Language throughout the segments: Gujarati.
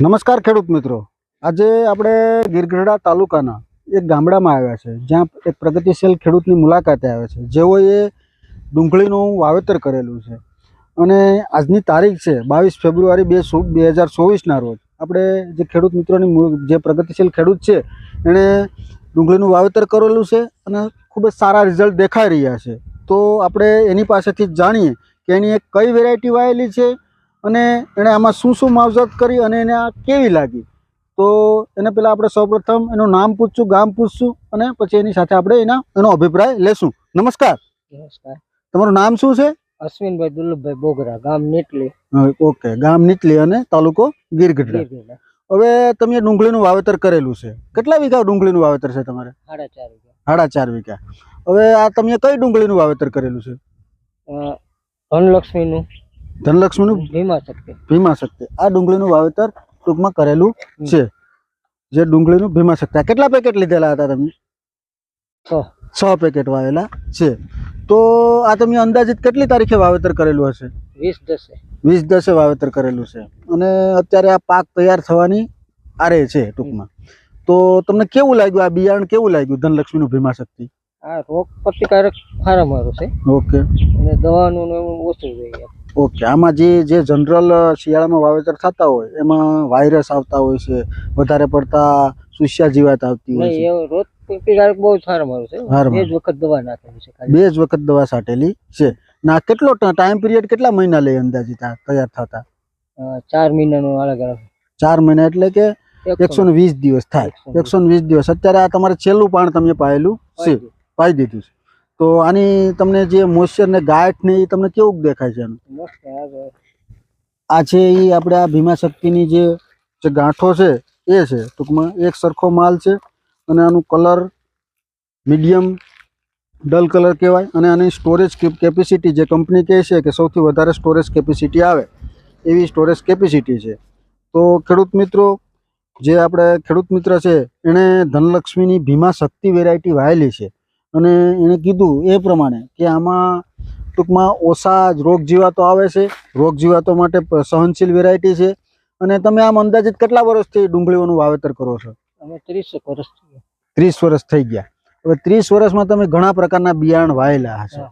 નમસ્કાર ખેડૂત મિત્રો, આજે આપણે ગીરગઢડા તાલુકાના એક ગામડામાં આવ્યા છે, જ્યાં એક પ્રગતિશીલ ખેડૂતની મુલાકાતે આવ્યા છે, જેઓએ ડુંગળીનું વાવેતર કરેલું છે. અને આજની તારીખ છે 22 ફેબ્રુઆરી 2024ના રોજ આપણે જે ખેડૂત મિત્રોની જે પ્રગતિશીલ ખેડૂત છે એણે ડુંગળીનું વાવેતર કરેલું છે અને ખૂબ જ સારા રિઝલ્ટ દેખાઈ રહ્યા છે. તો આપણે એની પાસેથી જ જાણીએ કે એની એક કઈ વેરાયટી વાવેલી છે અને એણે આમાં શું શું માવજત કરી અને એને આ કેવી લાગી. તો એને પહેલાં આપણે સૌપ્રથમ એનું નામ પૂછશું, ગામ પૂછશું અને પછી એની સાથે આપણે એનો અભિપ્રાય લેશું. નમસ્કાર. નમસ્કાર. તમારું નામ શું છે? અશ્વિનભાઈ દુર્લભભાઈ બોગરા, ગામ નીટલી. ઓકે, ગામ નીટલી અને તાલુકો ગીરગઢડા. હવે તમે ડુંગળીનું વાવેતર કરેલું છે. કેટલા વીઘા ડુંગળીનું વાવેતર છે તમારે? 4.5 વીઘા. 4.5 વીઘા. હવે આ તમે કઈ ડુંગળીનું વાવેતર કરેલું છે? ધનલક્ષ્મીનું. ધનલક્ષ્મીનું ભીમા શક્તિ. આ ડુંગળીનું વાવેતર ટૂંકમાં કરેલું છે, જે ડુંગળીનું ભીમા શક્તિ. કેટલા પેકેટ લીધેલા હતા તમે? 6 પેકેટ વાવેલા છે. તો આ તમે અંદાજિત કેટલી તારીખે વાવેતર કરેલું હશે? 20/10 વાવેતર કરેલું છે અને અત્યારે આ પાક તૈયાર થવાની આરે છે ટૂંકમાં. તો તમને કેવું લાગ્યું આ બિયારણ? કેવું લાગ્યું ધનલક્ષ્મીનું ભીમા શક્તિ? આ રોગ પ્રતિકારક સારામાં છે. ઓકે. અને દવાનું ઓછું જોઈએ. ઓકે. આમાં જે જનરલ શિયાળામાં વાવેતર થતા હોય એમાં વાયરસ આવતા હોય છે, વધારે પડતા સુસ્યા જીવાત આવતી હોય છે. રોગ પ્રતિકારક બહુ સારામાં છે. 2 જ વખત દવા નાખેલી છે. 2 જ વખત દવા છાંટેલી છે. ના કેટલો ટાઈમ પીરિયડ કેટલા મહિના લે અંદાજિત તૈયાર થતા? 4 મહિનાનું અલગ અલગ. 4 મહિના એટલે કે 120 દિવસ થાય. 120 દિવસ. અત્યારે આ તમારે છેલ્લું પાણ તમે પાયેલું છે, પાઈ દીધું છે. તો આની તમને જે મોઇશ્ચર ને ગાંઠ ને એ તમને કેવું દેખાય છે? આ છે એ આપણે આ ભીમા શક્તિની જે ગાંઠો છે એ છે ટૂંકમાં એક સરખો માલ છે અને આનું કલર મીડિયમ ડલ કલર કહેવાય. અને આની સ્ટોરેજ કેપેસિટી જે કંપની કહે છે કે સૌથી વધારે સ્ટોરેજ કેપેસિટી આવે એવી સ્ટોરેજ કેપેસિટી છે. તો ખેડૂત મિત્રો, જે આપણે ખેડૂત મિત્ર છે એણે ધનલક્ષ્મીની ભીમા શક્તિ વેરાયટી વાવેલી છે અને એણે કીધું એ પ્રમાણે કે આમાં ટૂંકમાં ઓછા જ રોગ જીવાતો આવે છે. રોગ જીવાતો માટે સહનશીલ વેરાયટી છે. અને તમે આમ અંદાજિત કેટલા વર્ષથી ડુંગળીઓનું વાવેતર કરો છો? અમે 30 વર્ષ. 30 વર્ષ થઈ ગયા. હવે 30 વર્ષમાં તમે ઘણા પ્રકારના બિયારણ વાવેલા હશે,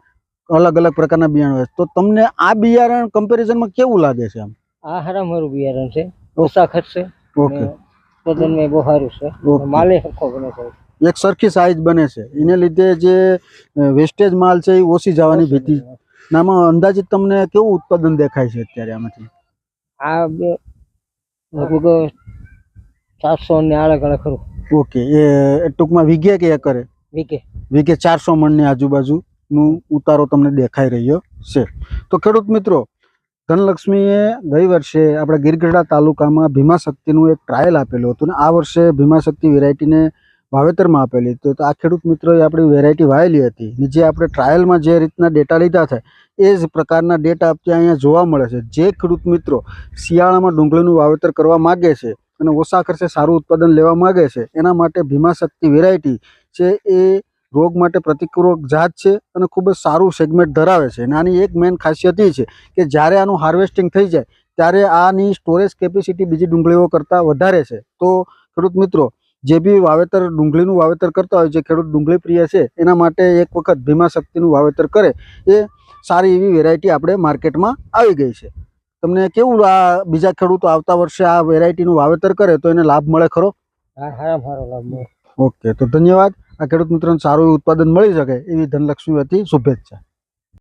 અલગ અલગ પ્રકારના બિયારણ વાવે. તો તમને આ બિયારણ કમ્પેરિઝનમાં કેવું લાગે છે? આમ આ હારામારું બિયારણ છે, ઓછા ખર્ચે. ઓકે. ઉત્પાદનમાં બહુ સારું છે, માલે સરખો બને છે, એક સરખી સાઈઝ બને છે. એને લીધે જે વેસ્ટેજ માલ છે એ ઓછી જવાની ભીતિ. આમાં અંદાજિત તમને કેવું ઉત્પાદન દેખાય છે અત્યારે આમાંથી? આ લગભગ 400 ને અલગ અલગ ખરું. ઓકે. એ ટૂંકમાં વીઘે કે એકરે? વીઘે 400 મણની આજુબાજુનું ઉતારો તમને દેખાઈ રહ્યો છે. તો ખેડૂત મિત્રો, ધનલક્ષ્મીએ ગઈ વર્ષે આપણા ગીરગઢડા તાલુકામાં ભીમા શક્તિનું એક ટ્રાયલ આપેલું હતું અને આ વર્ષે ભીમા શક્તિ વેરાયટીને વાવેતરમાં આપેલી. તો આ ખેડૂત મિત્રોએ આપણી વેરાયટી વાવેલી હતી. જે આપણે ટ્રાયલમાં જે રીતના ડેટા લીધા છે એ જ પ્રકારના ડેટા ત્યાં અહીંયા જોવા મળે છે. જે ખેડૂત મિત્રો શિયાળામાં ડુંગળીનું વાવેતર કરવા માગે છે અને ઓછા ખર્ચે સારું ઉત્પાદન લેવા માગે છે, એના માટે ભીમા શક્તિ વેરાયટી છે એ રોગ માટે પ્રતિકૂળ જાત છે અને ખૂબ જ સારું સેગમેન્ટ ધરાવે છે. અને આની એક મેઇન ખાસિયત એ છે કે જ્યારે આનું હાર્વેસ્ટિંગ થઈ જાય ત્યારે આની સ્ટોરેજ કેપેસિટી બીજી ડુંગળીઓ કરતાં વધારે છે. તો ખેડૂત મિત્રો, જે બી વાવેતર ડુંગળીનું વાવેતર કરતા હોય, જે ખેડૂત ડુંગળી પ્રિય છે, એના માટે એક વખત ભીમા શક્તિનું વાવેતર કરે એ સારી એવી વેરાયટી આપણે માર્કેટમાં આવી ગઈ છે. તમને કેવું આ બીજા ખેડૂતો આવતા વર્ષે આ વેરાયટીનું વાવેતર કરે તો એને લાભ મળે ખરો? સારો લાભ મળે. ઓકે. તો ધન્યવાદ. આ ખેડૂત મિત્રોને સારું ઉત્પાદન મળી શકે એવી ધનલક્ષ્મી વતી શુભેચ્છા.